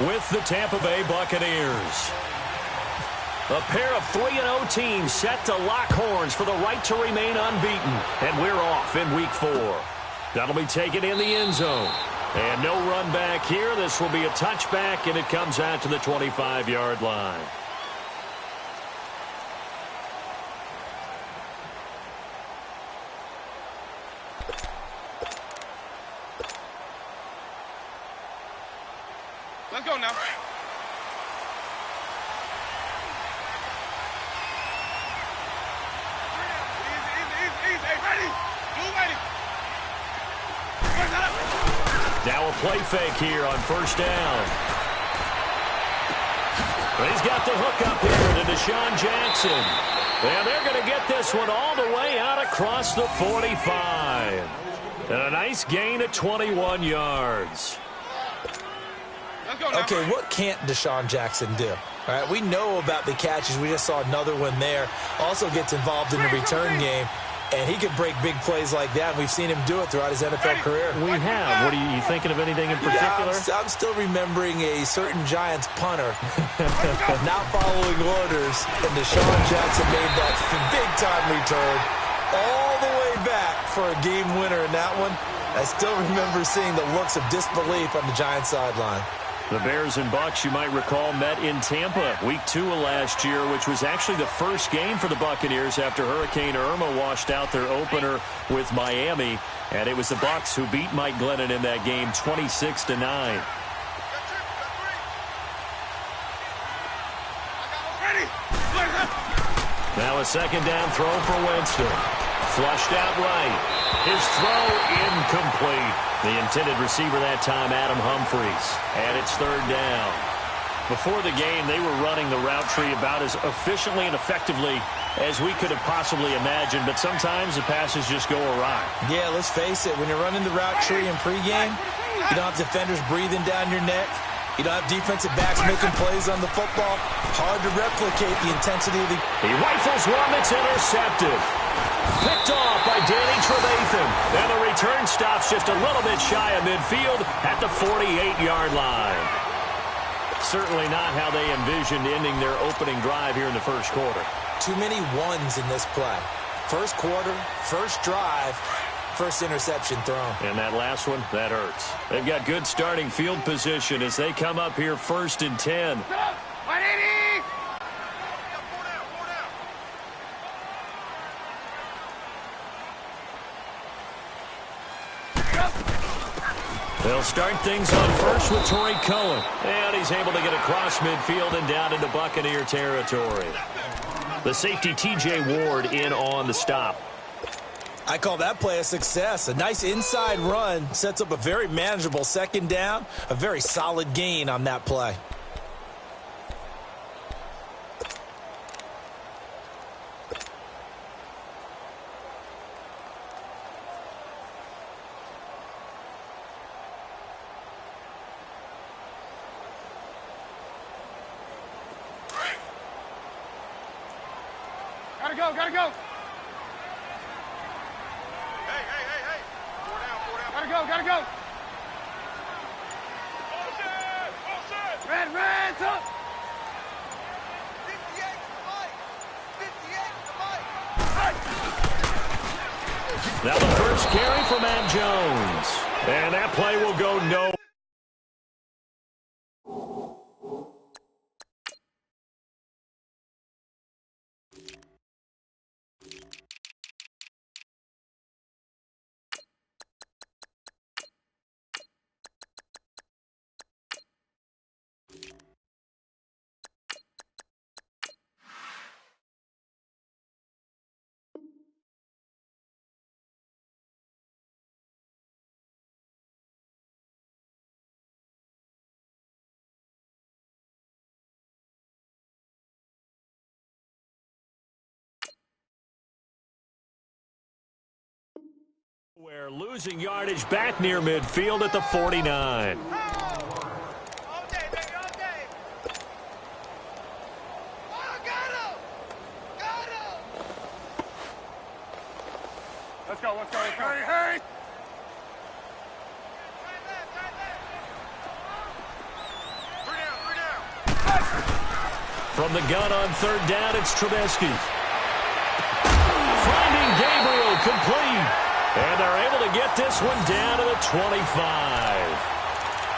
with the Tampa Bay Buccaneers. A pair of 3-0 teams set to lock horns for the right to remain unbeaten. And we're off in week 4. That'll be taken in the end zone. And no run back here. This will be a touchback, and it comes out to the 25-yard line. Let's go now. Now a play fake here on first down. He's got the hook up here to Deshaun Jackson. And they're going to get this one all the way out across the 45. And a nice gain of 21 yards. Okay, what can't Deshaun Jackson do? All right, we know about the catches. We just saw another one there. Also gets involved in the return game. And he can break big plays like that. And we've seen him do it throughout his NFL career. We have. What are you thinking of anything in particular? Yeah, I'm still remembering a certain Giants punter not following orders. And Deshaun Jackson made that big-time return all the way back for a game winner in that one. I still remember seeing the looks of disbelief on the Giants sideline. The Bears and Bucs, you might recall, met in Tampa week 2 of last year, which was actually the first game for the Buccaneers after Hurricane Irma washed out their opener with Miami. And it was the Bucs who beat Mike Glennon in that game 26-9. Now a second down throw for Winston. Flushed out right. His throw incomplete. The intended receiver that time, Adam Humphries. And it's third down. Before the game, they were running the route tree about as efficiently and effectively as we could have possibly imagined. But sometimes the passes just go awry. Yeah, let's face it. When you're running the route tree in pregame, you don't have defenders breathing down your neck. You don't have defensive backs making plays on the football. Hard to replicate the intensity of the... He rifles one that's intercepted. Picked off by Danny Trevathan. And the return stops just a little bit shy of midfield at the 48-yard line. Certainly not how they envisioned ending their opening drive here in the first quarter. Too many ones in this play. First quarter, first drive, first interception thrown. And that last one, that hurts. They've got good starting field position as they come up here 1st and 10. They'll start things on first with Torrey Cohen. And he's able to get across midfield and down into Buccaneer territory. The safety T.J. Ward in on the stop. I call that play a success. A nice inside run sets up a very manageable second down. A very solid gain on that play. Gotta go. Hey. Four down. Gotta go. Red, up. 58 to the Now the first carry for Matt Jones. And that play will go no. We're losing yardage back near midfield at the 49. All day, baby, all day. Oh, got him! Let's go. Hey! From the gun on third down, it's Trubisky. Finding Gabriel complete. And they're able to get this one down to the 25.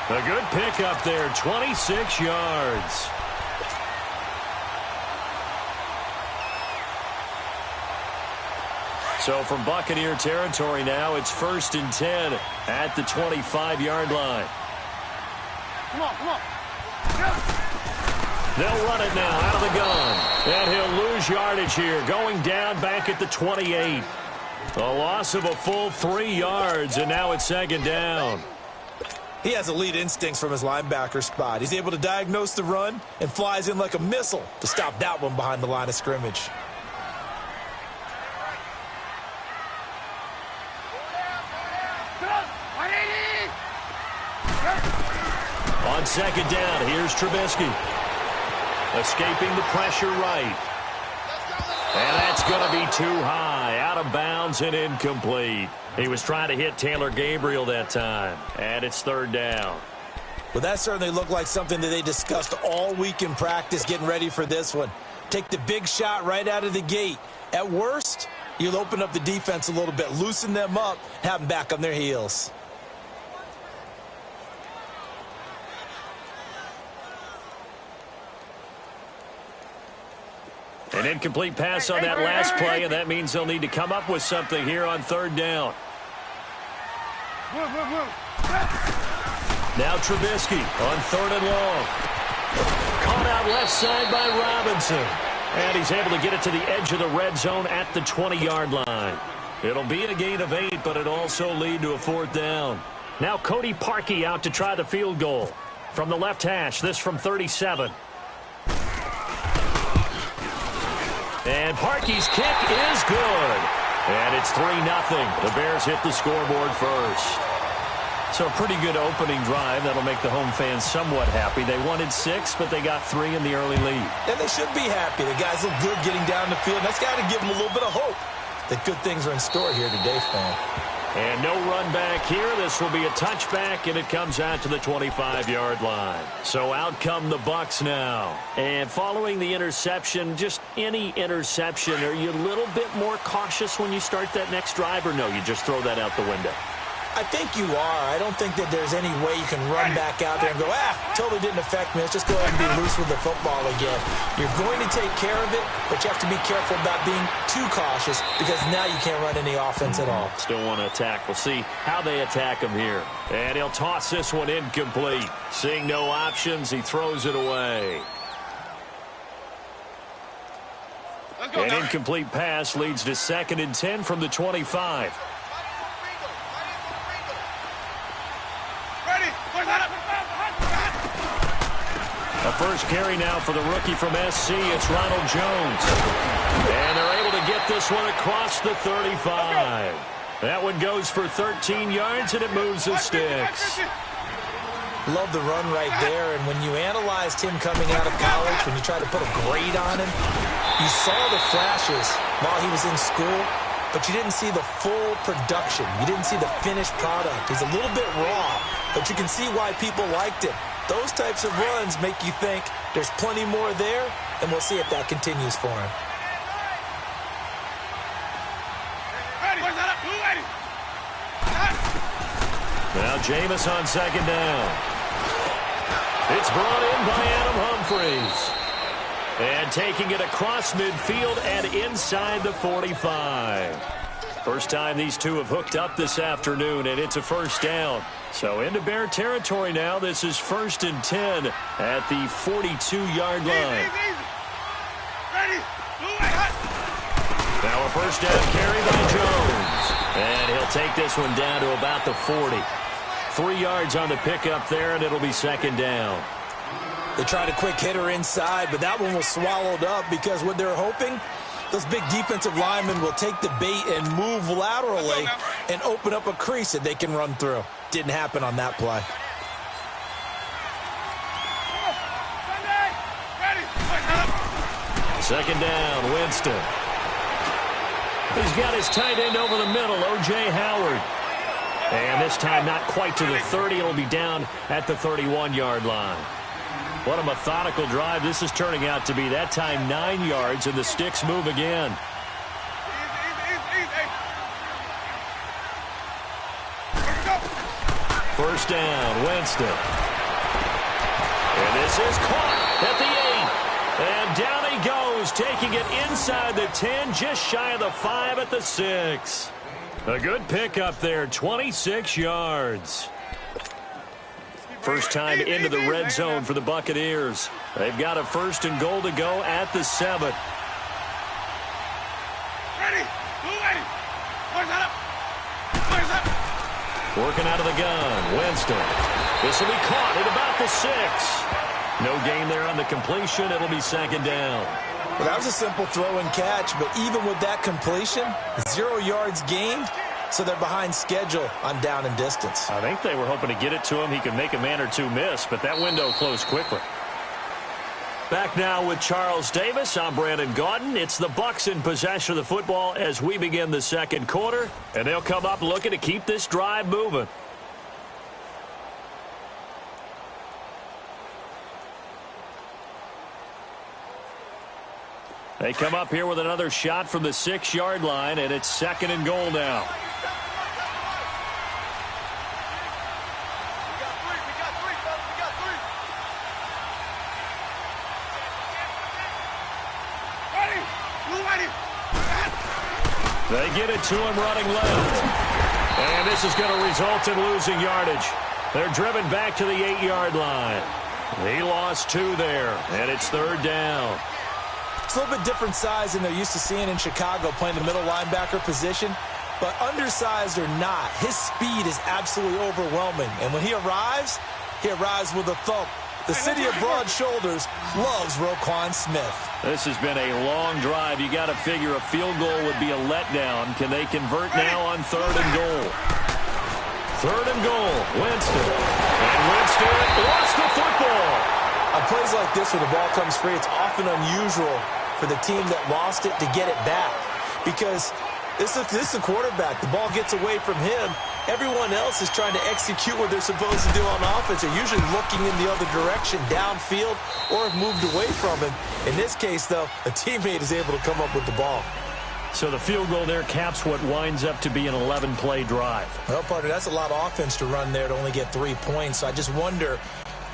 A good pickup there, 26 yards. So from Buccaneer territory now, it's 1st and 10 at the 25-yard line. Come on. They'll run it now out of the gun. And he'll lose yardage here, going down back at the 28. A loss of a full 3 yards, and now it's 2nd down. He has elite instincts from his linebacker spot. He's able to diagnose the run and flies in like a missile to stop that one behind the line of scrimmage. On 2nd down, here's Trubisky. Escaping the pressure right. And that's going to be too high. Out of bounds and incomplete. He was trying to hit Taylor Gabriel that time. And it's 3rd down. Well, that certainly looked like something that they discussed all week in practice getting ready for this one. Take the big shot right out of the gate. At worst, you'll open up the defense a little bit, loosen them up, have them back on their heels. An incomplete pass on that last play, and that means they'll need to come up with something here on 3rd down. Now Trubisky on 3rd and long. Caught out left side by Robinson. And he's able to get it to the edge of the red zone at the 20-yard line. It'll be a gain of 8, but it'll also lead to a 4th down. Now Cody Parkey out to try the field goal. From the left hash, this from 37. And Parkey's kick is good. And it's 3-0. The Bears hit the scoreboard first. So a pretty good opening drive. That'll make the home fans somewhat happy. They wanted 6, but they got 3 in the early lead. And they should be happy. The guys look good getting down the field. That's got to give them a little bit of hope that good things are in store here today, Fran. And no run back here. This will be a touchback, and it comes out to the 25-yard line. So out come the Bucs now. And following the interception, just any interception, are you a little bit more cautious when you start that next drive, or no, you just throw that out the window? I think you are. I don't think that there's any way you can run back out there and go, totally didn't affect me. Let's just go ahead and be loose with the football again. You're going to take care of it, but you have to be careful about being too cautious because now you can't run any offense at all. Still want to attack. We'll see how they attack him here. And he'll toss this one incomplete. Seeing no options, he throws it away. An incomplete pass leads to 2nd and 10 from the 25. A first carry now for the rookie from SC. It's Ronald Jones. And they're able to get this one across the 35. That one goes for 13 yards, and it moves the sticks. Love the run right there. And when you analyzed him coming out of college, when you tried to put a grade on him, you saw the flashes while he was in school, but you didn't see the full production. You didn't see the finished product. He's a little bit raw, but you can see why people liked him. Those types of runs make you think there's plenty more there, and we'll see if that continues for him. Now Jameis on 2nd down. It's brought in by Adam Humphries. And taking it across midfield and inside the 45. First time these two have hooked up this afternoon, and it's a 1st down. So into Bear territory now. This is 1st and 10 at the 42-yard line. Now a 1st down carry by Jones. And he'll take this one down to about the 40. 3 yards on the pickup there, and it'll be 2nd down. They tried a quick hitter inside, but that one was swallowed up because what they're hoping, those big defensive linemen will take the bait and move laterally and open up a crease that they can run through. Didn't happen on that play. Second down, Winston. He's got his tight end over the middle, O.J. Howard. And this time not quite to the 30. It'll be down at the 31-yard line. What a methodical drive this is turning out to be. That time 9 yards, and the sticks move again. First down, Winston. And this is caught at the 8. And down he goes, taking it inside the 10, just shy of the 5 at the 6. A good pickup there, 26 yards. First time into the red zone for the Buccaneers. They've got a 1st and goal to go at the 7. Ready. Boys up. Boys up. Working out of the gun, Winston. This will be caught at about the 6. No gain there on the completion. It'll be 2nd down. Well, that was a simple throw and catch, but even with that completion, 0 yards gained, so they're behind schedule on down and distance. I think they were hoping to get it to him. He could make a man or two miss, but that window closed quickly. Back now with Charles Davis. I'm Brandon Gaudin. It's the Bucs in possession of the football as we begin the 2nd quarter, and they'll come up looking to keep this drive moving. They come up here with another shot from the 6-yard line, and it's 2nd and goal now. They get it to him running left. And this is going to result in losing yardage. They're driven back to the 8-yard line. He lost 2 there, and it's 3rd down. It's a little bit different size than they're used to seeing in Chicago, playing the middle linebacker position. But undersized or not, his speed is absolutely overwhelming. And when he arrives with a thump. The city of broad shoulders loves Roquan Smith. This has been a long drive. You got to figure a field goal would be a letdown. Can they convert now on 3rd and goal? 3rd and goal, Winston. And Winston lost the football. On plays like this where the ball comes free, it's often unusual for the team that lost it to get it back. Because this is a quarterback. The ball gets away from him. Everyone else is trying to execute what they're supposed to do on offense. They're usually looking in the other direction, downfield, or have moved away from him. In this case, though, a teammate is able to come up with the ball. So the field goal there caps what winds up to be an 11-play drive. Well, partner, that's a lot of offense to run there to only get 3 points. So I just wonder,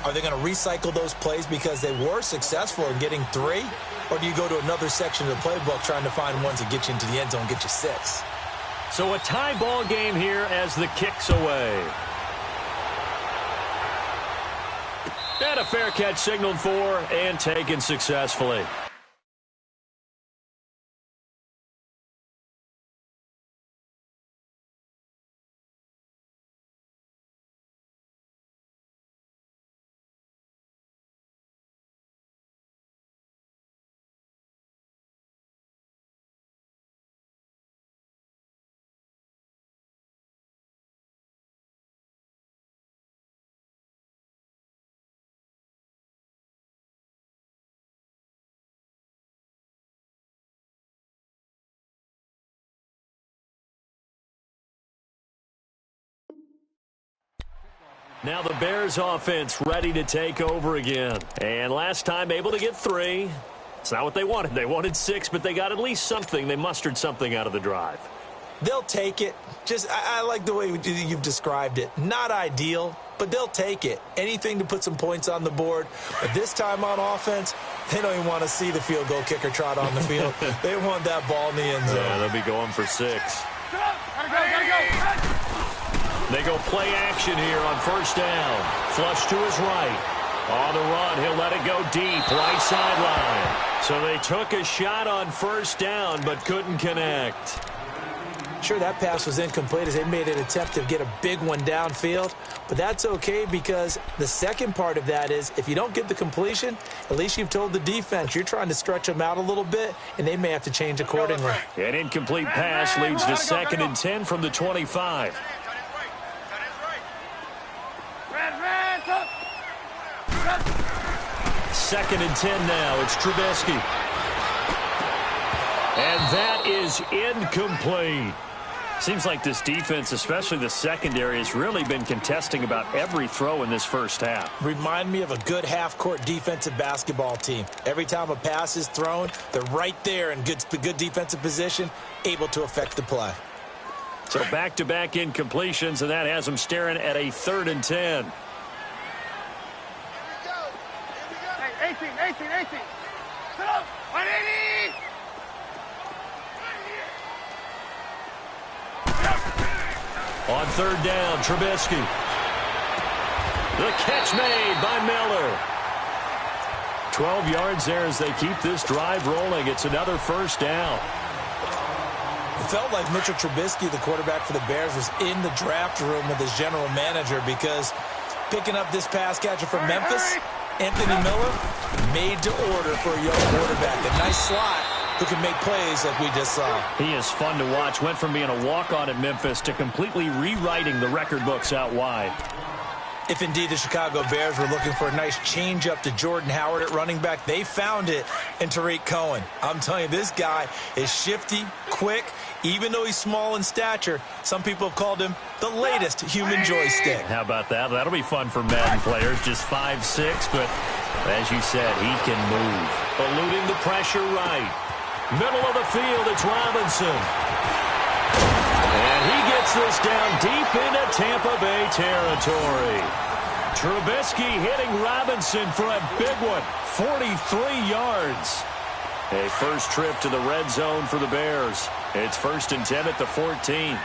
are they going to recycle those plays because they were successful in getting 3? Or do you go to another section of the playbook trying to find ones that get you into the end zone, get you 6? So a tie ball game here as the kick's away. And a fair catch signaled for and taken successfully. Now the Bears offense ready to take over again. And last time able to get 3. It's not what they wanted. They wanted 6, but they got at least something. They mustered something out of the drive. They'll take it. I like the way you've described it. Not ideal, but they'll take it. Anything to put some points on the board. But this time on offense, they don't even want to see the field goal kicker trot on the field. They want that ball in the end zone. Yeah, they'll be going for 6. They go play action here on first down. Flush to his right. On the run, he'll let it go deep, right sideline. So they took a shot on first down, but couldn't connect. Sure, that pass was incomplete as they made an attempt to get a big one downfield. But that's okay because the second part of that is if you don't get the completion, at least you've told the defense you're trying to stretch them out a little bit, and they may have to change accordingly. An incomplete pass leads to 2nd and 10 from the 25. Second and 10 now. It's Trubisky. And that is incomplete. Seems like this defense, especially the secondary, has really been contesting about every throw in this first half. Remind me of a good half-court defensive basketball team. Every time a pass is thrown, they're right there in good defensive position, able to affect the play. So back-to-back incompletions, and that has them staring at a 3rd and 10. Hey, 18. Sit up. 180. On 3rd down, Trubisky. The catch made by Miller. 12 yards there as they keep this drive rolling. It's another 1st down. It felt like Mitchell Trubisky, the quarterback for the Bears, was in the draft room with his general manager because picking up this pass catcher from Memphis, Anthony Miller, made to order for a young quarterback. A nice slot who can make plays like we just saw. He is fun to watch. Went from being a walk-on in Memphis to completely rewriting the record books out wide. If indeed the Chicago Bears were looking for a nice change-up to Jordan Howard at running back, they found it in Tariq Cohen. I'm telling you, this guy is shifty, quick. Even though he's small in stature, some people have called him the latest human joystick. How about that? That'll be fun for Madden players. Just 5'6", but as you said, he can move. Eluding the pressure right. Middle of the field, it's Robinson. And he gets this down deep into Tampa Bay territory. Trubisky hitting Robinson for a big one, 43 yards. A first trip to the red zone for the Bears. It's 1st and 10 at the 14.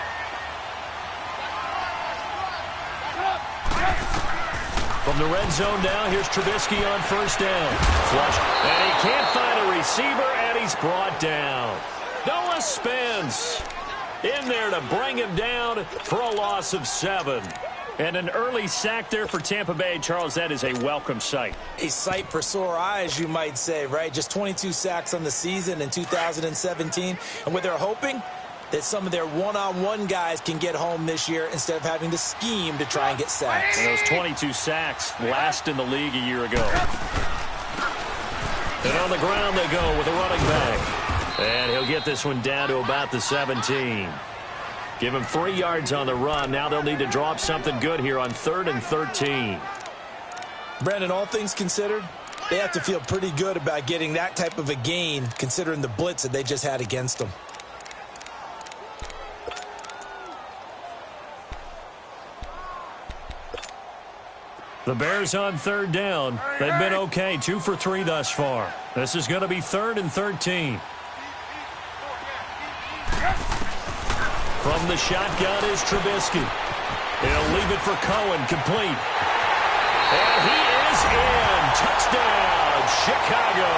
From the red zone now, here's Trubisky on 1st down. Flush, and he can't find a receiver, and he's brought down. Noah Spence in there to bring him down for a loss of 7. And an early sack there for Tampa Bay. Charles, that is a welcome sight. A sight for sore eyes, you might say, right? Just 22 sacks on the season in 2017. And what they're hoping, that some of their one-on-one guys can get home this year instead of having to scheme to try and get sacks. And those 22 sacks last in the league a year ago. And on the ground they go with a running back. And he'll get this one down to about the 17. Give him 3 yards on the run. Now they'll need to draw up something good here on 3rd and 13. Brandon, all things considered, they have to feel pretty good about getting that type of a gain considering the blitz that they just had against them. The Bears on 3rd down. They've been okay, 2 for 3 thus far. This is going to be 3rd and 13. From the shotgun is Trubisky. He'll leave it for Cohen, complete. And he is in. Touchdown, Chicago.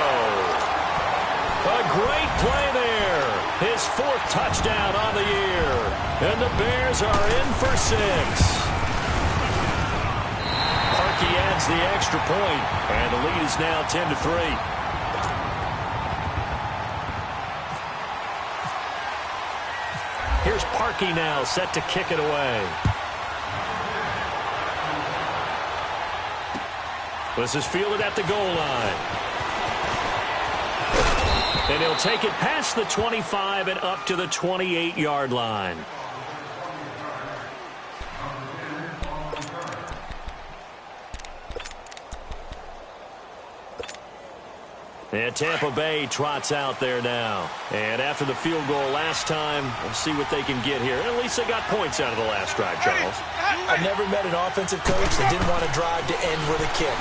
A great play there. His 4th touchdown on the year. And the Bears are in for 6. Parkey adds the extra point, and the lead is now 10-3. Here's Parkey now, set to kick it away. This is fielded at the goal line. And he'll take it past the 25 and up to the 28-yard line. And Tampa Bay trots out there now. And after the field goal last time, we'll see what they can get here. At least they got points out of the last drive, Charles. I've never met an offensive coach that didn't want to drive to end with a kick.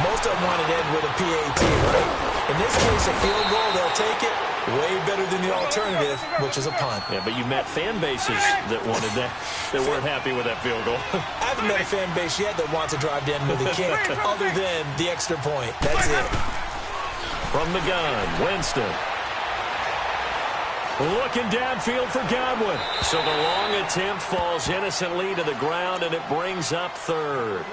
Most of them wanted to end with a PAT, right? In this case, a field goal, they'll take it. Way better than the alternative, which is a punt. Yeah, but you met fan bases that wanted that, that weren't happy with that field goal. I haven't met a fan base yet that wants to drive to end with a kick, other than the extra point. That's it. From the gun, Winston. Looking downfield for Godwin. So the long attempt falls innocently to the ground, and it brings up 3rd.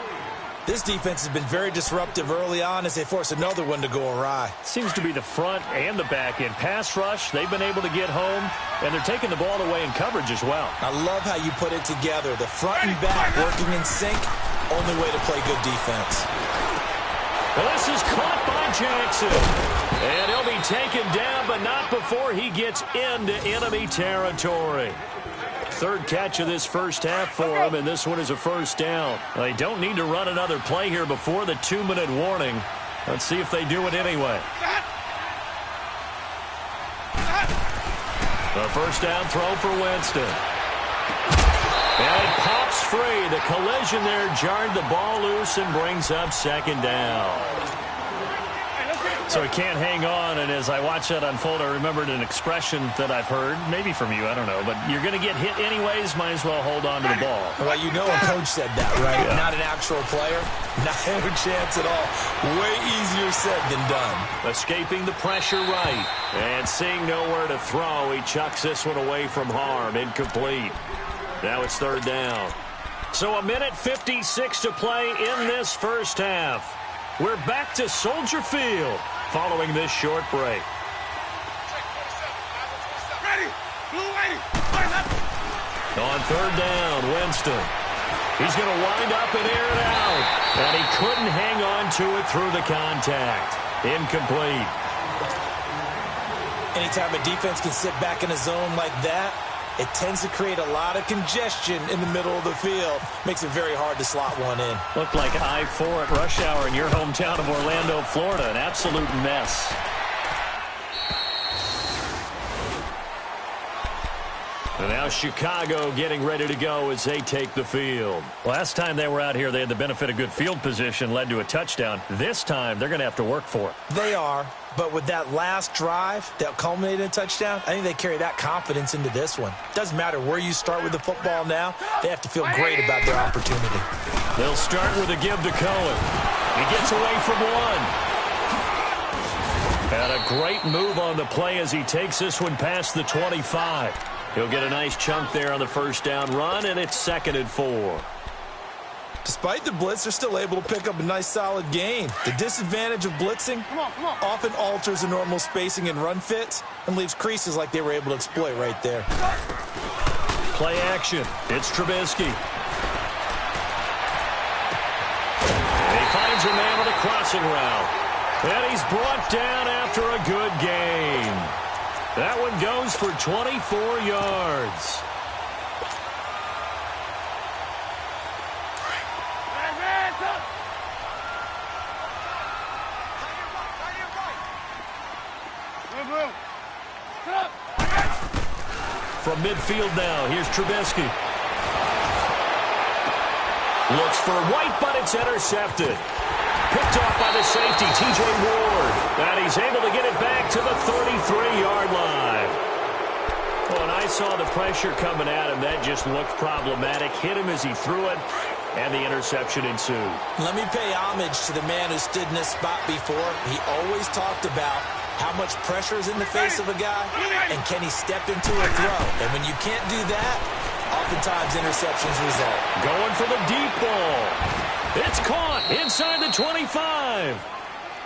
This defense has been very disruptive early on as they force another one to go awry. Seems to be the front and the back end. Pass rush, they've been able to get home, and they're taking the ball away in coverage as well. I love how you put it together. The front and back working in sync, only way to play good defense. Well, this is caught by Jackson. And he'll be taken down, but not before he gets into enemy territory. third catch of this first half for him, and this one is a first down. They don't need to run another play here before the 2-minute warning. Let's see if they do it anyway. The first down throw for Winston. And it pops free. The collision there jarred the ball loose and brings up second down. So he can't hang on, and as I watch that unfold, I remembered an expression that I've heard, maybe from you, I don't know, but you're going to get hit anyways, might as well hold on to the ball. Well, you know a coach said that, right? Yeah. Not an actual player. Not a chance at all. Way easier said than done. Escaping the pressure right, and seeing nowhere to throw, he chucks this one away from harm, incomplete. Now it's third down. So 1:56 to play in this first half. We're back to Soldier Field following this short break. Ready. Blue ready. On third down, Winston. He's going to wind up and air it out. And he couldn't hang on to it through the contact. Incomplete. Anytime a defense can sit back in a zone like that, it tends to create a lot of congestion in the middle of the field. Makes it very hard to slot one in. Looked like I-4 at rush hour in your hometown of Orlando, Florida. An absolute mess. And now Chicago getting ready to go as they take the field. Last time they were out here, they had the benefit of good field position, led to a touchdown. This time, they're going to have to work for it. They are, but with that last drive that culminated in a touchdown, I think they carry that confidence into this one. Doesn't matter where you start with the football now, they have to feel great about their opportunity. They'll start with a give to Cohen. He gets away from one. And a great move on the play as he takes this one past the 25. He'll get a nice chunk there on the first down run, and it's 2nd and 4. Despite the blitz, they're still able to pick up a nice solid gain. The disadvantage of blitzing often alters the normal spacing and run fits and leaves creases like they were able to exploit right there. Play action. It's Trubisky. And he finds a man on a crossing route. And he's brought down after a good gain. That one goes for 24 yards. From midfield now, here's Trubisky. Looks for White, but it's intercepted. Picked off by the safety, T.J. Ward. And he's able to get it back to the 33-yard line. Well, and I saw the pressure coming at him. That just looked problematic. Hit him as he threw it, and the interception ensued. Let me pay homage to the man who stood in this spot before. He always talked about how much pressure is in the face of a guy, and can he step into a throw. And when you can't do that, oftentimes interceptions result. Going for the deep ball. It's caught inside the 25.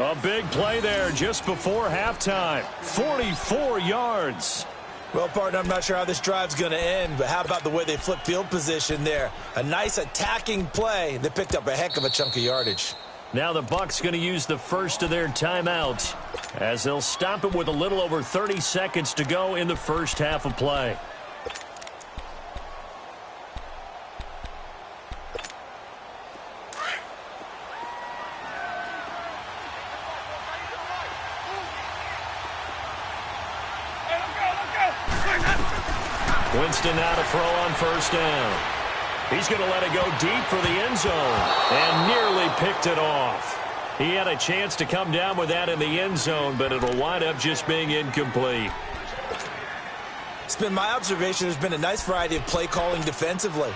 A big play there just before halftime. 44 yards. Well, partner, I'm not sure how this drive's going to end, but how about the way they flip field position there? A nice attacking play that picked up a heck of a chunk of yardage. Now the Bucs going to use the first of their timeouts as they'll stop it with a little over 30 seconds to go in the first half of play. Winston now to throw on first down. He's going to let it go deep for the end zone and nearly picked it off. He had a chance to come down with that in the end zone, but it'll wind up just being incomplete. It's been my observation there's been a nice variety of play calling defensively.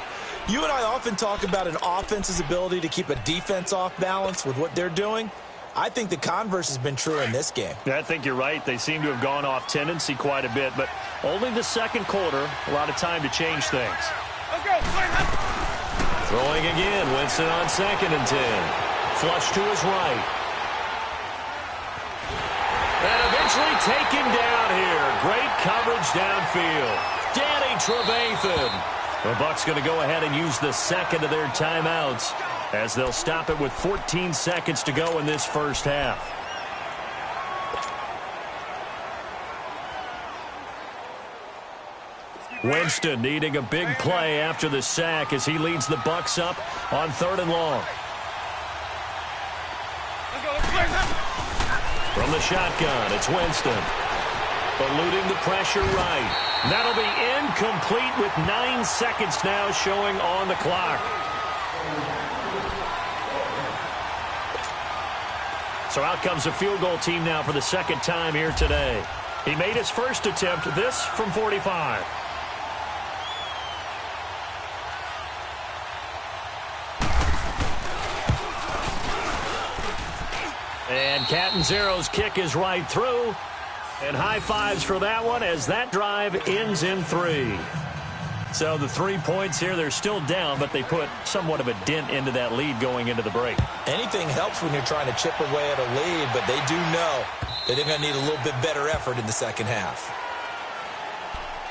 You and I often talk about an offense's ability to keep a defense off balance with what they're doing. I think the converse has been true in this game. I think you're right. They seem to have gone off tendency quite a bit, but only the second quarter, a lot of time to change things. Throwing again, Winston on 2nd and 10. Flush to his right. And eventually taken down here. Great coverage downfield. Danny Trevathan. The Bucs going to go ahead and use the second of their timeouts as they'll stop it with 14 seconds to go in this first half. Winston needing a big play after the sack as he leads the Bucs up on 3rd and long. From the shotgun, it's Winston. Eluding the pressure right. That'll be incomplete with 9 seconds now showing on the clock. So out comes the field goal team now for the 2nd time here today. He made his first attempt, this from 45. And Catanzaro's kick is right through. And high fives for that one as that drive ends in 3. So the 3 points here, they're still down, but they put somewhat of a dent into that lead going into the break. Anything helps when you're trying to chip away at a lead, but they do know that they're going to need a little bit better effort in the second half.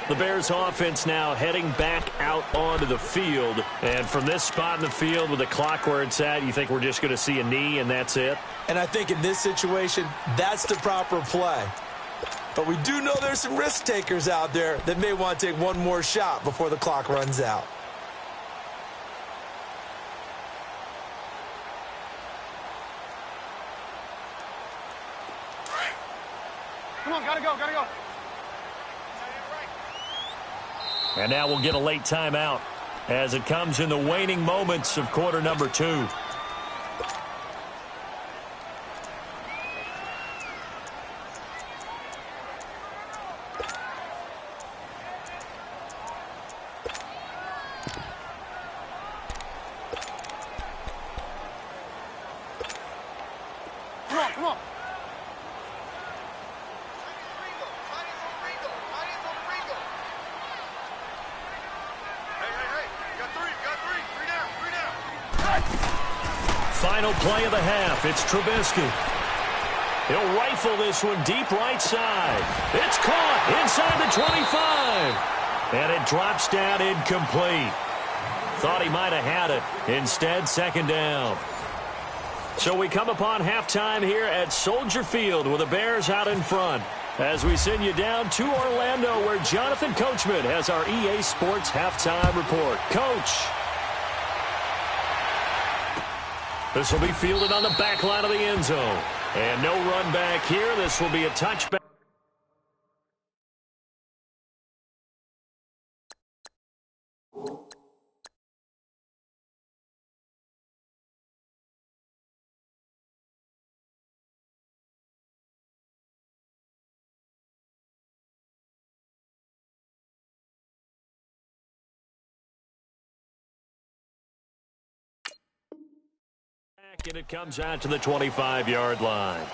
The Bears offense now heading back out onto the field. And from this spot in the field with the clock where it's at, you think we're just going to see a knee and that's it? And I think in this situation, that's the proper play. But we do know there's some risk takers out there that may want to take one more shot before the clock runs out. Come on, gotta go, gotta go. And now we'll get a late timeout as it comes in the waning moments of quarter number 2. Come on. Final play of the half. It's Trubisky. He'll rifle this one deep right side. It's caught inside the 25. And it drops down incomplete. Thought he might have had it. Instead, 2nd down. So we come upon halftime here at Soldier Field with the Bears out in front. As we send you down to Orlando where Jonathan Coachman has our EA Sports halftime report. Coach. This will be fielded on the back line of the end zone. And no run back here. This will be a touchback. And it comes out to the 25-yard line.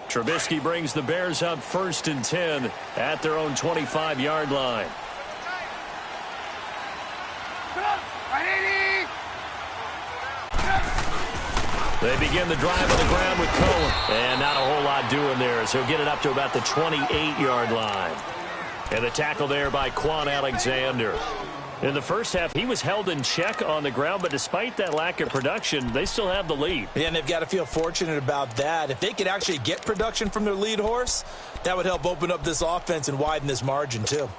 Trubisky brings the Bears up 1st and 10 at their own 25-yard line. They begin the drive on the ground with Cohen. And not a whole lot doing there, so he'll get it up to about the 28-yard line. And the tackle there by Quan Alexander. In the first half, he was held in check on the ground, but despite that lack of production, they still have the lead. Yeah, and they've got to feel fortunate about that. If they could actually get production from their lead horse, that would help open up this offense and widen this margin too.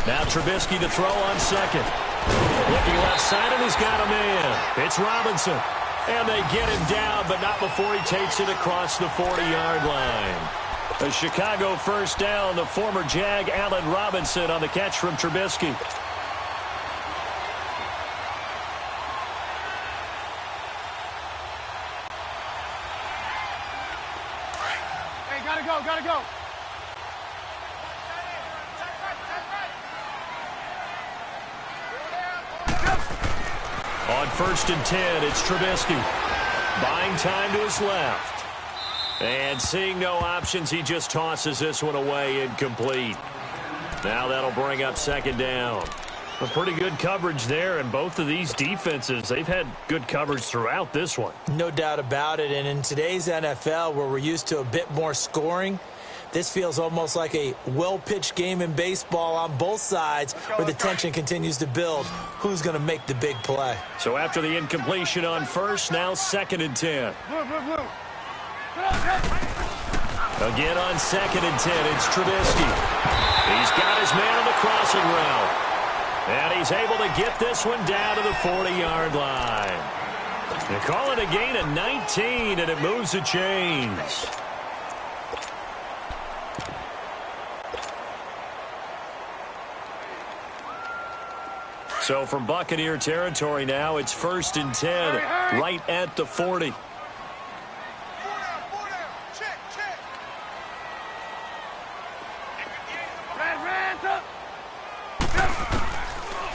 Now Trubisky to throw on 2nd. Looking left side, and he's got a man. It's Robinson. And they get him down, but not before he takes it across the 40-yard line. A Chicago first down, the former Jag Allen Robinson on the catch from Trubisky. Hey, gotta go. first and 10, it's Trubisky. Buying time to his left. And seeing no options, he just tosses this one away, incomplete. Now that'll bring up second down. A pretty good coverage there, and both of these defenses, they've had good coverage throughout this one. No doubt about it, and in today's NFL, where we're used to a bit more scoring, this feels almost like a well-pitched game in baseball on both sides where the tension continues to build. Who's going to make the big play? So after the incompletion on first, now second and 10. Again on second and 10, it's Trubisky. He's got his man on the crossing route. And he's able to get this one down to the 40-yard line. They call it a gain of 19, and it moves the chains. So from Buccaneer territory now, it's first and 10, right at the 40.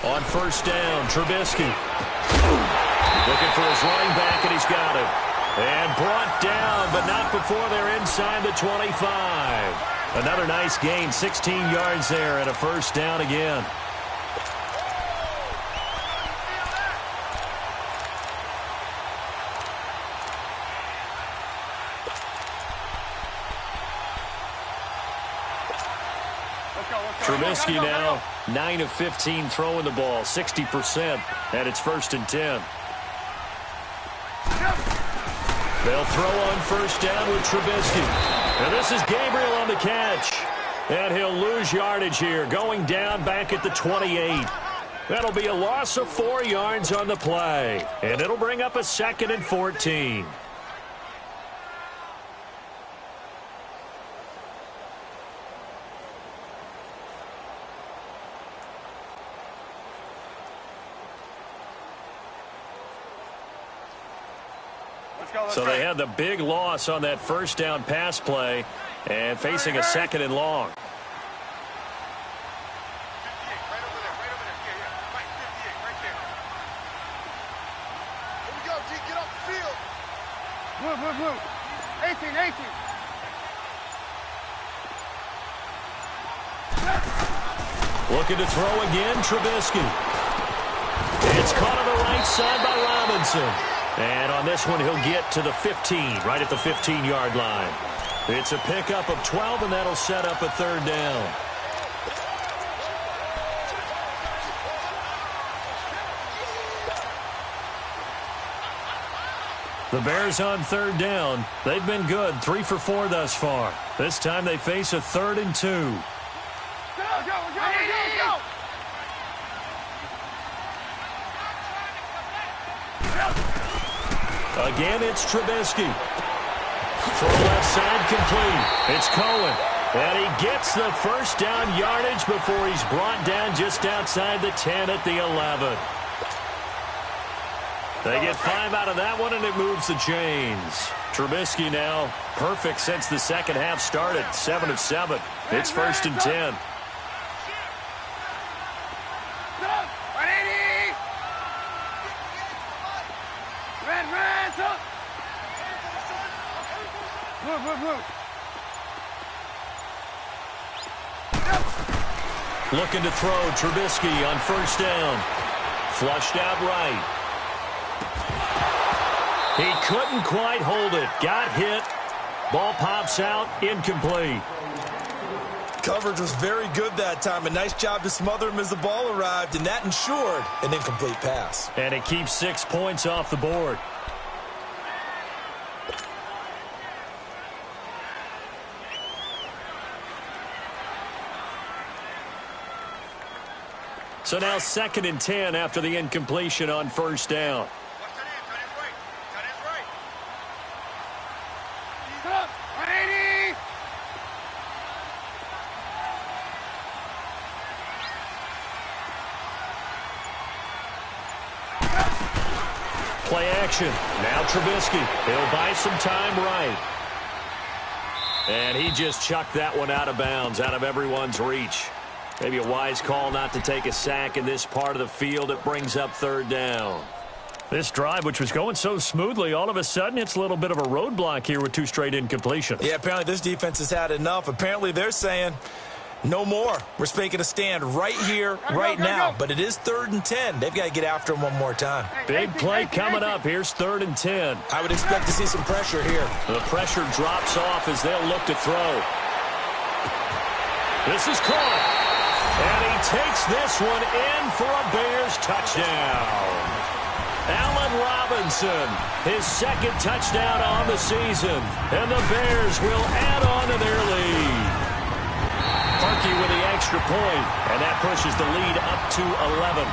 On first down, Trubisky. Looking for his running back, and he's got him. And brought down, but not before they're inside the 25. Another nice gain, 16 yards there, and a first down again. Trubisky now 9 of 15 throwing the ball, 60%, and it's first and 10. They'll throw on first down with Trubisky. And this is Gabriel on the catch. And he'll lose yardage here, going down back at the 28. That'll be a loss of 4 yards on the play. And it'll bring up a second and 14. So they had the big loss on that first down pass play and facing a second and long. Blue. 18. Looking to throw again, Trubisky. It's caught on the right side by Robinson. And on this one, he'll get to the 15, right at the 15-yard line. It's a pickup of 12, and that'll set up a third down. The Bears on third down. They've been good, 3 for 4 thus far. This time they face a 3rd and 2. Go. Again, it's Trubisky. Throw left side complete. It's Cohen. And he gets the first down yardage before he's brought down just outside the 10 at the 11. They get 5 out of that one, and it moves the chains. Trubisky now perfect since the second half started, 7 of 7. It's first and 10. Looking to throw, Trubisky on first down. Flushed out right. He couldn't quite hold it. Got hit. Ball pops out, incomplete. Coverage was very good that time. A nice job to smother him as the ball arrived, and that ensured an incomplete pass. And it keeps 6 points off the board. So now second and 10 after the incompletion on first down. Play action. Now Trubisky. He'll buy some time right. And he just chucked that one out of bounds, out of everyone's reach. Maybe a wise call not to take a sack in this part of the field. It brings up third down. This drive, which was going so smoothly, all of a sudden it's a little bit of a roadblock here with 2 straight incompletions. Yeah, apparently this defense has had enough. Apparently they're saying no more. We're making a stand right here, right now. But it is 3rd and 10. They've got to get after him one more time. Big play coming up. Here's 3rd and 10. I would expect to see some pressure here. The pressure drops off as they'll look to throw. This is caught. And he takes this one in for a Bears touchdown. Allen Robinson, his 2nd touchdown on the season. And the Bears will add on to their lead. Parkey with the extra point, and that pushes the lead up to 11.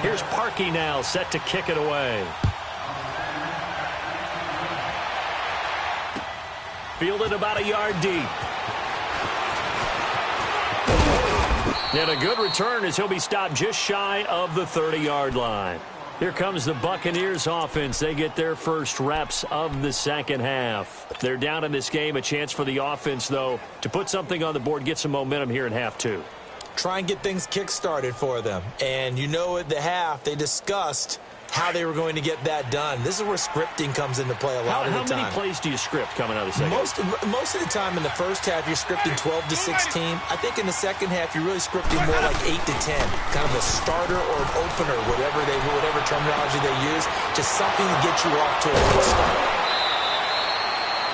Here's Parkey now, set to kick it away. Fielded about a yard deep. And a good return as he'll be stopped just shy of the 30-yard line. Here comes the Buccaneers offense. They get their first reps of the second half. They're down in this game. A chance for the offense, though, to put something on the board, get some momentum here in half 2. Try and get things kick-started for them. And you know at the half they discussed how they were going to get that done. This is where scripting comes into play a lot of the time. How many plays do you script coming out of the second half? Most of the time in the first half, you're scripting 12 to 16. I think in the second half, you're really scripting more like 8 to 10. Kind of a starter or an opener, whatever terminology they use. Just something to get you off to a good start.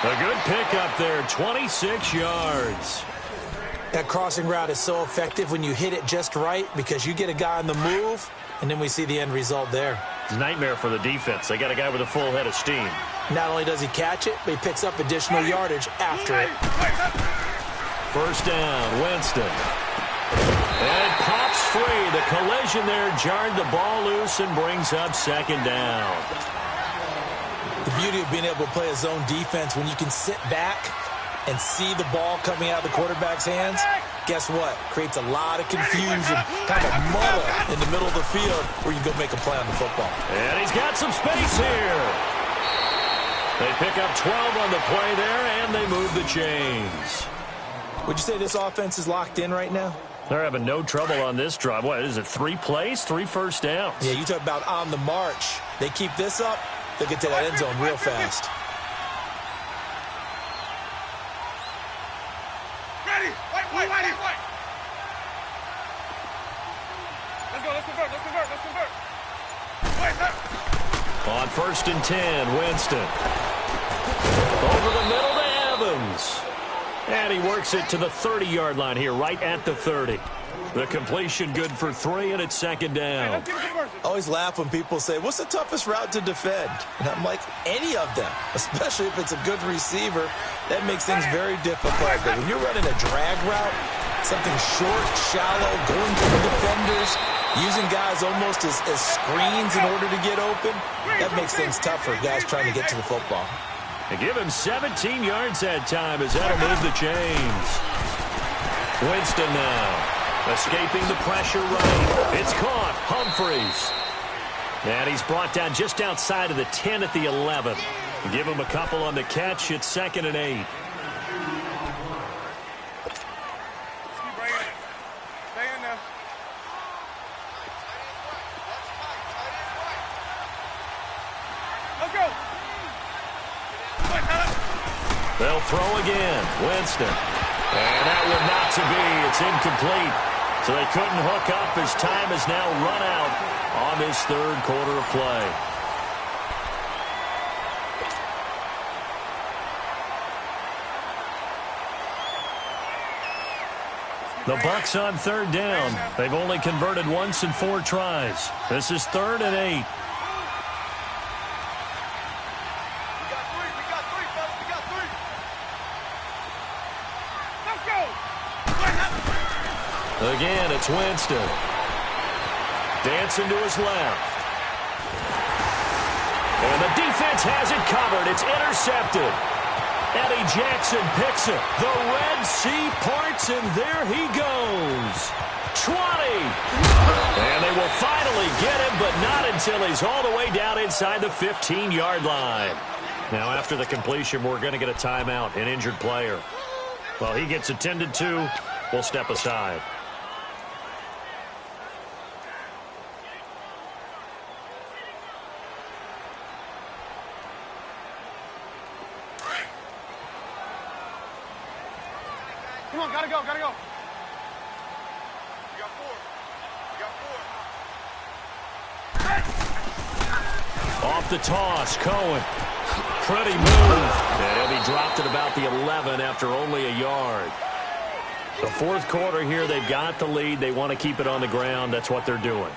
A good pickup there, 26 yards. That crossing route is so effective when you hit it just right because you get a guy on the move, and then we see the end result there. It's a nightmare for the defense. They got a guy with a full head of steam. Not only does he catch it, but he picks up additional yardage after it. First down, Winston. And it pops free. The collision there jarred the ball loose and brings up 2nd down. The beauty of being able to play a zone defense when you can sit back and see the ball coming out of the quarterback's hands, guess what? Creates a lot of confusion, kind of muddle in the middle of the field where you go make a play on the football. And he's got some space here. They pick up 12 on the play there, and they move the chains. Would you say this offense is locked in right now? They're having no trouble on this drive. What is it, 3 plays, 3 first downs? Yeah, you talk about on the march. They keep this up, they'll get to that end zone real fast. Wait. Let's convert. On 1st and 10, Winston. Over the middle to Evans. And he works it to the 30-yard line here, right at the 30. The completion good for 3, and it's 2nd down. I always laugh when people say, what's the toughest route to defend? And I'm like, any of them, especially if it's a good receiver. That makes things very difficult. But when you're running a drag route, something short, shallow, going to the defenders, using guys almost as screens in order to get open, that makes things tough for guys trying to get to the football. They give him 17 yards that time as that'll move the chains. Winston now. Escaping the pressure right. It's caught. Humphreys. And he's brought down just outside of the 10 at the 11. Give him a couple on the catch. It's 2nd and 8. Keep bringing it. Stay in there. Let's go. They'll throw again. Winston. And that one not to be. It's incomplete. So they couldn't hook up as time has now run out on this 3rd quarter of play. The Bucs on 3rd down. They've only converted once in 4 tries. This is 3rd and 8. Again, it's Winston. Dancing to his left. And the defense has it covered. It's intercepted. Eddie Jackson picks it. The Red Sea parts, and there he goes. 20. And they will finally get him, but not until he's all the way down inside the 15-yard line. Now, after the completion, we're going to get a timeout, an injured player. Well, he gets attended to. We'll step aside. Come on, gotta go, gotta go. You got four. Off the toss, Cohen. Pretty move. And he'll be dropped at about the 11 after only a yard. The fourth quarter here, they've got the lead. They want to keep it on the ground. That's what they're doing.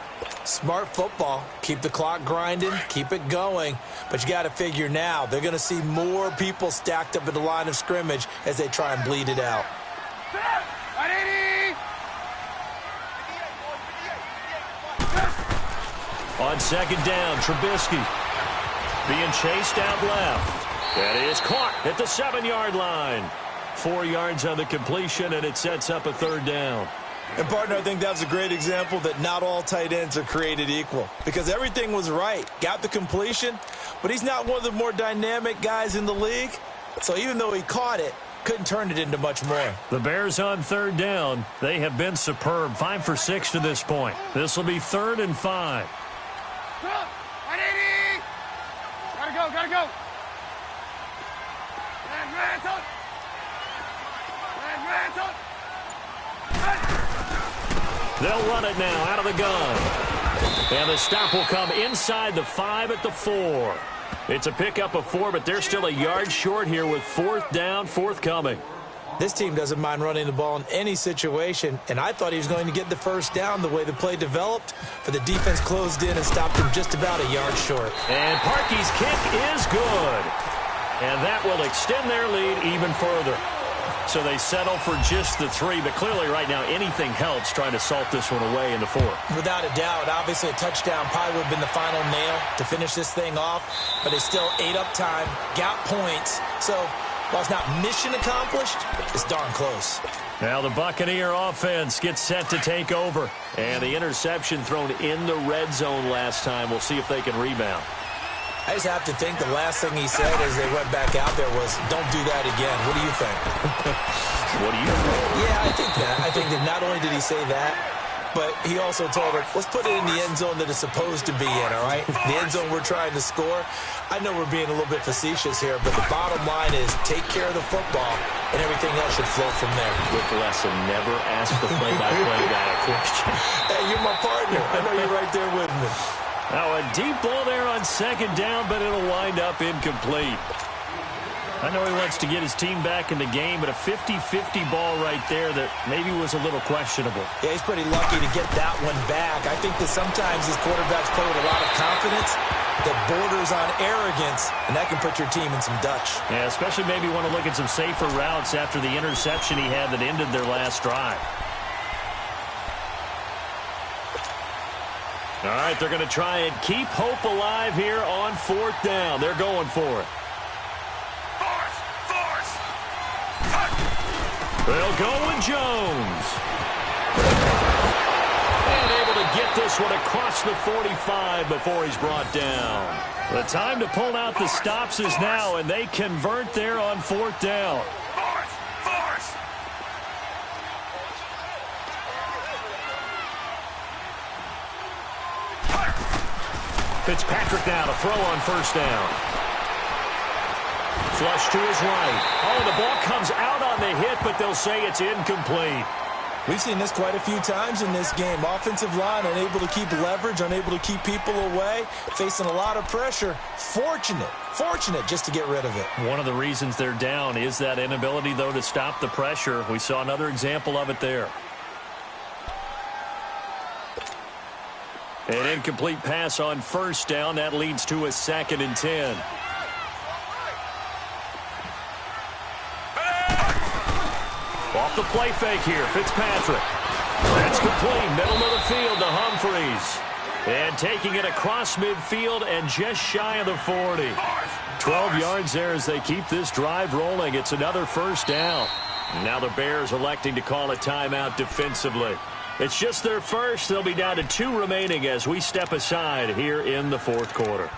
Smart football. Keep the clock grinding. Keep it going. But you got to figure now, they're going to see more people stacked up at the line of scrimmage as they try and bleed it out. On second down, Trubisky being chased out left. That is caught at the 7-yard line. 4 yards on the completion, and it sets up a third down. And, partner, I think that was a great example that not all tight ends are created equal because everything was right. Got the completion, but he's not one of the more dynamic guys in the league. So even though he caught it, couldn't turn it into much more. The Bears on third down. They have been superb. 5 for 6 to this point. This will be 3rd and 5. Gotta go. They'll run it now out of the gun. And the stop will come inside the 5 at the 4. It's a pickup of 4, but they're still a yard short here with 4th down forthcoming. This team doesn't mind running the ball in any situation, and I thought he was going to get the first down the way the play developed, but the defense closed in and stopped him just about a yard short. And Parkey's kick is good. And that will extend their lead even further. So they settle for just the 3, but clearly right now anything helps trying to salt this one away in the 4th. Without a doubt, obviously a touchdown probably would have been the final nail to finish this thing off, but they still ate up time, got points, so while it's not mission accomplished, it's darn close. Now the Buccaneer offense gets set to take over. And the interception thrown in the red zone last time. We'll see if they can rebound. I just have to think the last thing he said as they went back out there was, don't do that again. What do you think? What do you think? Yeah, I think that. I think that not only did he say that, but he also told her, let's put it in the end zone that it's supposed to be in, all right? The end zone we're trying to score. I know we're being a little bit facetious here, but the bottom line is take care of the football, and everything else should flow from there. Quick lesson, never ask the play-by-play guy a question. Hey, you're my partner. I know you're right there with me. Now a deep ball there on second down, but it'll wind up incomplete. I know he wants to get his team back in the game, but a 50-50 ball right there that maybe was a little questionable. Yeah, he's pretty lucky to get that one back. I think that sometimes his quarterbacks play with a lot of confidence that borders on arrogance, and that can put your team in some Dutch. Yeah, especially maybe want to look at some safer routes after the interception he had that ended their last drive. All right, they're going to try and keep hope alive here on 4th down. They're going for it. They'll go with Jones. And able to get this one across the 45 before he's brought down. The time to pull out the stops is now, and they convert there on 4th down. Fitzpatrick now to throw on 1st down. Flush to his right. Oh, the ball comes out on the hit, but they'll say it's incomplete. We've seen this quite a few times in this game. Offensive line unable to keep leverage, unable to keep people away, facing a lot of pressure. Fortunate just to get rid of it. One of the reasons they're down is that inability, though, to stop the pressure. We saw another example of it there. An incomplete pass on 1st down. That leads to a 2nd and 10. Off the play fake here, Fitzpatrick. That's complete, middle of the field to Humphreys. And taking it across midfield and just shy of the 40. 12 yards there as they keep this drive rolling. It's another first down. Now the Bears electing to call a timeout defensively. It's just their first. They'll be down to 2 remaining as we step aside here in the fourth quarter.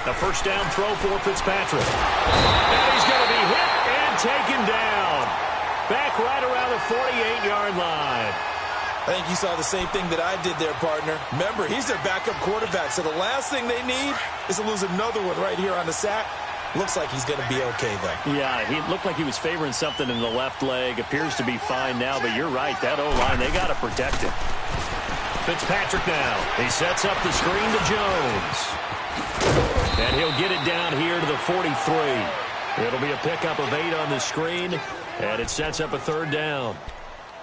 The first down throw for Fitzpatrick. And he's going to be hit and taken down. Back right around the 48-yard line. I think you saw the same thing that I did there, partner. Remember, he's their backup quarterback, so the last thing they need is to lose another one right here on the sack. Looks like he's going to be okay, though. Yeah, he looked like he was favoring something in the left leg. Appears to be fine now, but you're right. That O-line, they got to protect it. Fitzpatrick now. He sets up the screen to Jones. And he'll get it down here to the 43. It'll be a pickup of 8 on the screen, and it sets up a third down.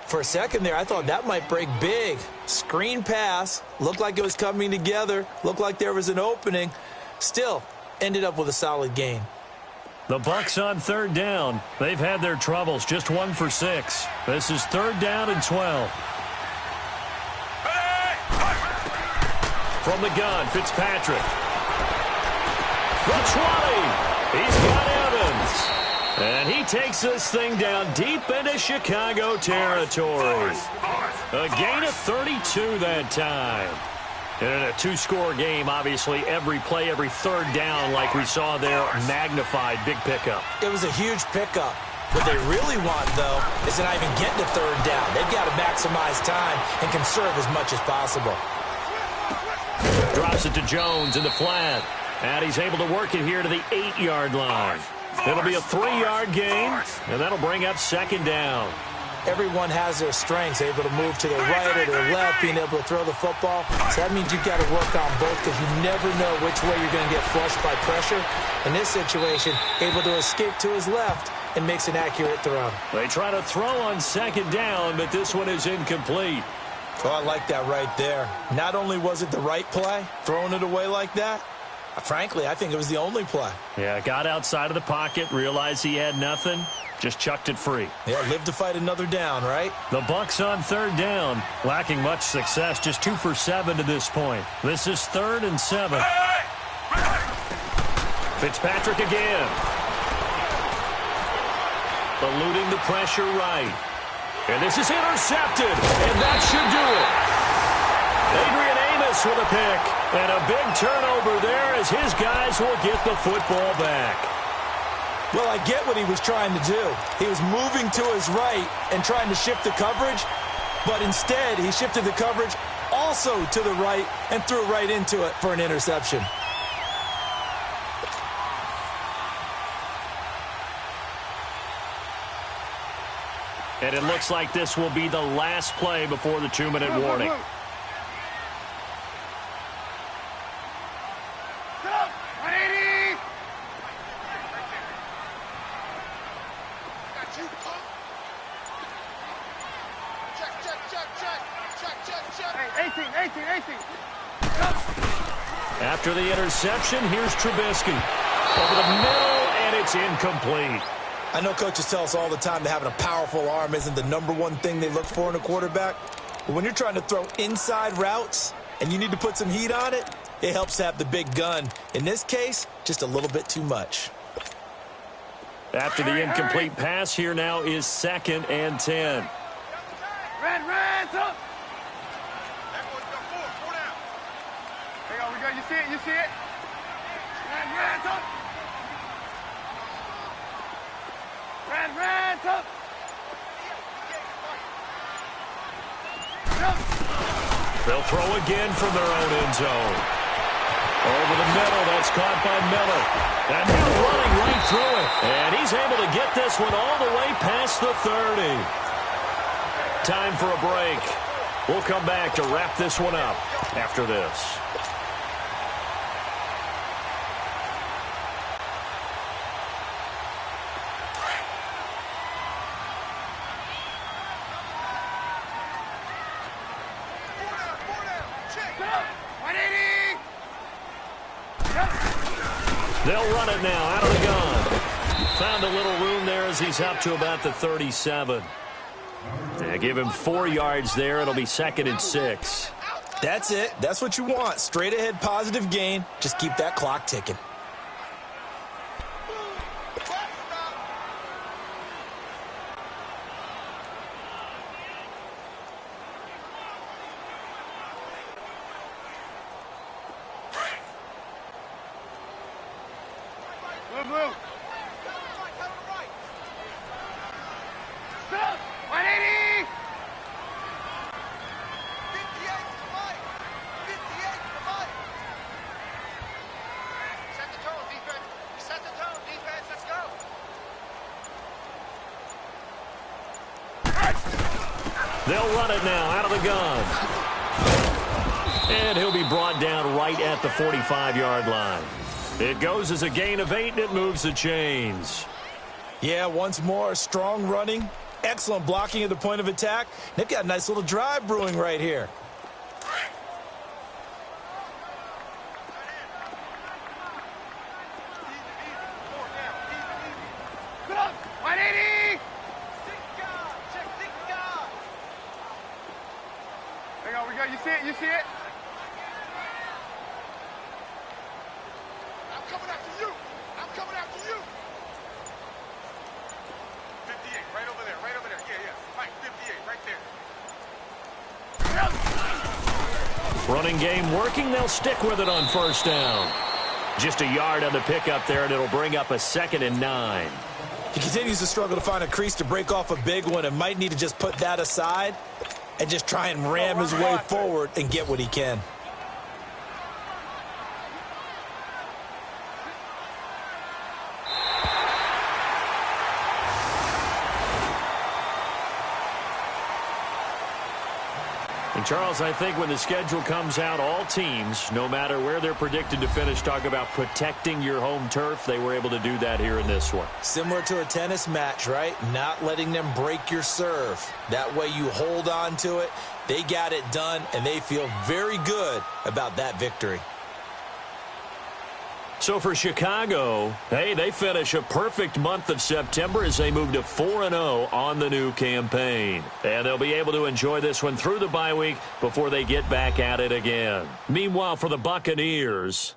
For a second there, I thought that might break big. Screen pass. Looked like it was coming together. Looked like there was an opening. Still, ended up with a solid gain. The Bucs on third down. They've had their troubles. Just 1 for 6. This is third down and 12. From the gun, Fitzpatrick. The 20. He's got Evans. And he takes this thing down deep into Chicago territory. A gain of 32 that time. And in a 2-score game, obviously, every play, every third down, like we saw there, magnified. Big pickup. It was a huge pickup. What they really want, though, is to not even get to third down. They've got to maximize time and conserve as much as possible. Drops it to Jones in the flat. And he's able to work it here to the 8-yard line. It'll be a 3-yard gain, and that'll bring up second down. Everyone has their strengths, able to move to their right or their left, being able to throw the football. So that means you've got to work on both because you never know which way you're going to get flushed by pressure. In this situation, able to escape to his left and makes an accurate throw. They try to throw on second down, but this one is incomplete. Oh, I like that right there. Not only was it the right play, throwing it away like that, frankly, I think it was the only play. Yeah, got outside of the pocket, realized he had nothing, just chucked it free. Yeah, live to fight another down, right? The Bucs on third down, lacking much success, just 2 for 7 to this point. This is 3rd and 7. Fitzpatrick again. Eluding the pressure right. And this is intercepted, and that should do it. Adrian Amos with a pick, and a big turnover there as his guys will get the football back. Well, I get what he was trying to do. He was moving to his right and trying to shift the coverage, but instead he shifted the coverage also to the right and threw right into it for an interception. And it looks like this will be the last play before the 2-minute warning. After the interception, here's Trubisky. Over the middle, and it's incomplete. I know coaches tell us all the time that having a powerful arm isn't the #1 thing they look for in a quarterback. But when you're trying to throw inside routes and you need to put some heat on it, it helps to have the big gun. In this case, just a little bit too much. After the incomplete pass, here now is 2nd and 10. Red, up. There you go, we go. You see it, you see it? Red, up. Red, up. They'll throw again from their own end zone. Over the middle, that's caught by Miller. And he's running right through it. And he's able to get this one all the way past the 30. Time for a break. We'll come back to wrap this one up after this. They'll run it now out of the gun. Found a little room there as he's up to about the 37. Yeah, give him 4 yards there. It'll be 2nd and 6. That's it. That's what you want. Straight ahead positive gain. Just keep that clock ticking. Move. 180! 58 to fight. 58 to fight. Set the tone, defense. Set the tone, defense. Let's go. They'll run it now out of the gun. And he'll be brought down right at the 45-yard line. It goes as a gain of 8, and it moves the chains. Yeah, once more, strong running, excellent blocking at the point of attack. They've got a nice little drive brewing right here. Put up! 180! Check guard. There you go, we got. You see it? You see it? I'm coming after you. 58, right over there. Yeah. Right, 58, right there. Running game working. They'll stick with it on 1st down. Just a yard on the pickup there, and it'll bring up a 2nd and 9. He continues to struggle to find a crease to break off a big one and might need to just put that aside and just try and ram his way forward and get what he can. And Charles, I think when the schedule comes out, all teams, no matter where they're predicted to finish, talk about protecting your home turf. They were able to do that here in this one. Similar to a tennis match, right? Not letting them break your serve. That way you hold on to it. They got it done, and they feel very good about that victory. So for Chicago, hey, they finish a perfect month of September as they move to 4-0 on the new campaign. And they'll be able to enjoy this one through the bye week before they get back at it again. Meanwhile, for the Buccaneers,